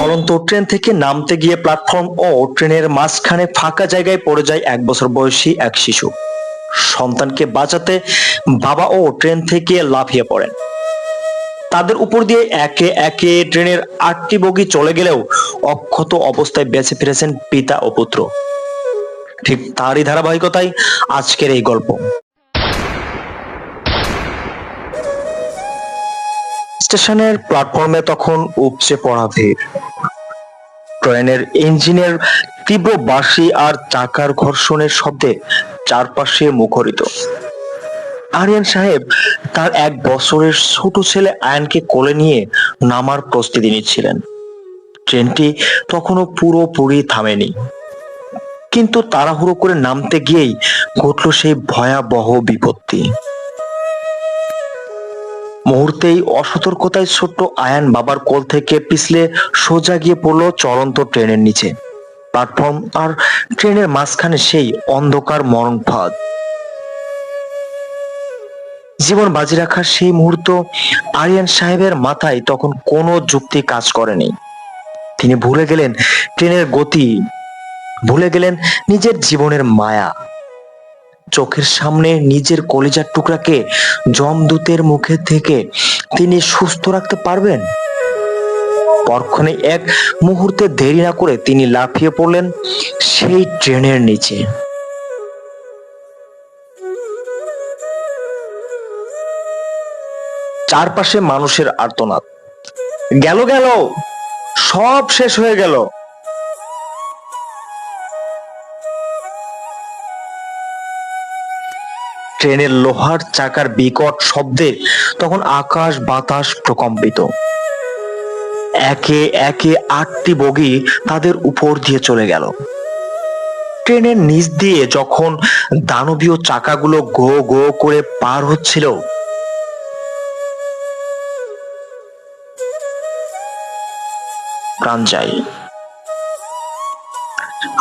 চলন্ত ট্রেন থেকে নামতে গিয়ে প্ল্যাটফর্ম ও ট্রেনের মাঝখানে ফাঁকা জায়গায় পড়ে যায় 1 বছর বয়সী এক শিশু। সন্তানকে বাঁচাতে বাবা ও ট্রেন থেকে লাফিয়ে পড়েন। তাদের উপর দিয়ে একে একে ট্রেনের 8টি বগি চলে গেলেও অক্ষত অবস্থায় বেঁচে ফিরেছেন পিতা ও পুত্র। ঠিক তারই ধারাবাহিকতায় আজকের এই গল্প। স্টেশনের প্ল্যাটফর্মে তখন উপচে পড়া ভিড়। ট্রেনের ইঞ্জিনের তীব্র বাঁশি আর চাকার ঘর্ষণের শব্দে চারপাশে মুখরিত। আরিয়ান সাহেব তার 1 বছরের ছোট ছেলে আয়ানকে কোলে নিয়ে নামার প্রস্তুতি নিচ্ছিলেন। ট্রেনটি তখনও পুরোপুরি থামেনি, কিন্তু তাড়াহুড়ো করে নামতে গিয়েই ঘটল সেই ভয়াবহ বিপত্তি। মুহূর্তেই অসতর্কতায় ছোট্ট আয়ান বাবার কোল থেকে পিছলে সোজা গিয়ে পড়ল চলন্ত ট্রেনের নিচে। প্ল্যাটফর্ম আর ট্রেনের মাঝখানে সেই অন্ধকার মরণ ফাঁদ। জীবন বাজি রাখার সেই মুহূর্ত আরিয়ান সাহেবের মাথায় তখন কোনো যুক্তি কাজ করেনি। তিনি ভুলে গেলেন ট্রেনের গতি, ভুলে গেলেন নিজের জীবনের মায়া। চোখের সামনে নিজের কলিজার টুকরাকে যমদূতের মুখে থেকে তিনি সুস্থ রাখতে পারবেন? পরক্ষণে এক মুহূর্তে দেরি না করে তিনি লাফিয়ে পড়লেন সেই ট্রেনের নিচে। চারপাশে মানুষের আর্তনাদ, গেল গেল, সব শেষ হয়ে গেল। ট্রেনের লোহার চাকার বিকট শব্দে তখন আকাশ বাতাস প্রকম্পিত। একে একে 8টি বগি তাদের উপর দিয়ে চলে গেল। ট্রেনের নিচ দিয়ে যখন দানবীয় চাকাগুলো গো গো করে পার হচ্ছিল, প্রাণ যায়।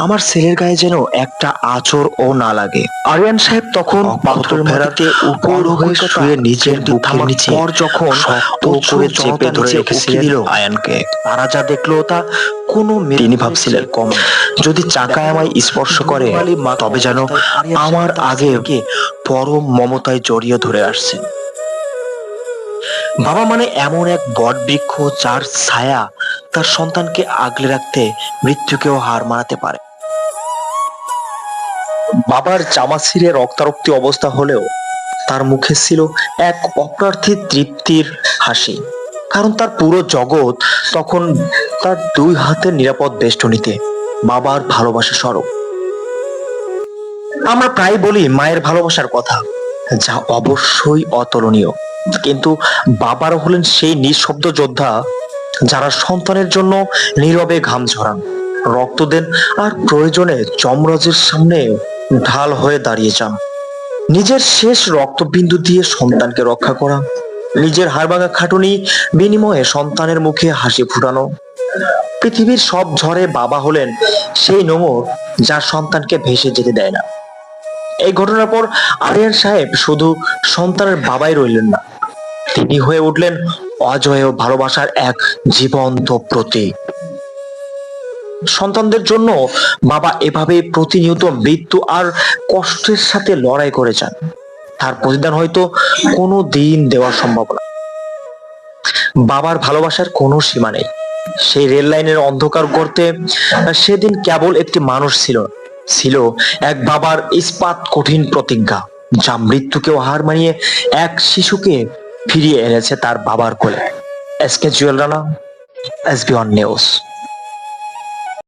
আমার ছেলের গায়ে যেন একটা আঁচড় ও না লাগে। আরিয়ান সাহেব তখন পাথরের মাটিতে উপর হয়ে শুয়ে নিজের বুকের নিচে যখন শক্ত করে চেপে ধরে রেখেছিলেন আয়ানকে, তারা যা দেখলো তা কোনো তিনি ভাবছিলেন কম, যদি চাকায় আমায় স্পর্শ করে তবে যেন আমার আগে পরম মমতায় জড়িয়ে ধরে আসছে। বাবা মানে এমন এক বট বৃক্ষ যার ছায়া তার সন্তানকে আগলে রাখতে মৃত্যুকেও হার মানাতে পারে। বাবার জামা ছিঁড়ে রক্তারক্তি অবস্থা হলেও তার মুখে ছিল এক অপ্রার্থী তৃপ্তির হাসি, কারণ তার পুরো জগৎ তখন তার 2 হাতের নিরাপদ বেষ্টনীতে বাবার ভালোবাসা স্বরূপ। আমরা প্রায় বলি মায়ের ভালোবাসার কথা, যা অবশ্যই অতুলনীয়, কিন্তু বাবারা হলেন সেই নিঃশব্দ যোদ্ধা যারা সন্তানের জন্য নীরবে ঘাম ঝরান, রক্ত দেন আর প্রয়োজনে যমরাজের সামনে ঢাল হয়ে দাঁড়িয়ে যান। নিজের শেষ রক্তবিন্দু দিয়ে সন্তানকে রক্ষা করা, নিজের হাড়ভাঙা খাটুনি বিনিময়ে সন্তানের মুখে হাসি ফুটানো। পৃথিবীর সব ঝড়ে বাবা হলেন সেই নোঙর যার সন্তানকে ভেসে যেতে দেয় না। এই ঘটনার পর আরিয়ান সাহেব শুধু সন্তানের বাবাই রইলেন না, তিনি হয়ে উঠলেন অজেয় ভালোবাসার এক জীবন্ত প্রতীক। সন্তানদের জন্য বাবা এভাবে প্রতিনিয়ত মৃত্যু আর কষ্টের সাথে লড়াই করে যান। তার প্রতিদান হয়তো কোনো দিন দেওয়া সম্ভব না। বাবার ভালোবাসার কোনো সীমা নেই। সেই রেল লাইনের অন্ধকার গর্তে সেদিন কেবল একটি মানুষ ছিল এক বাবার ইস্পাত কঠিন প্রতিজ্ঞা, যা মৃত্যুকেও হার মানিয়ে এক শিশুকে ফিরিয়ে এনেছে তার বাবার কোলে। SK Jewel Rana, SB1 news.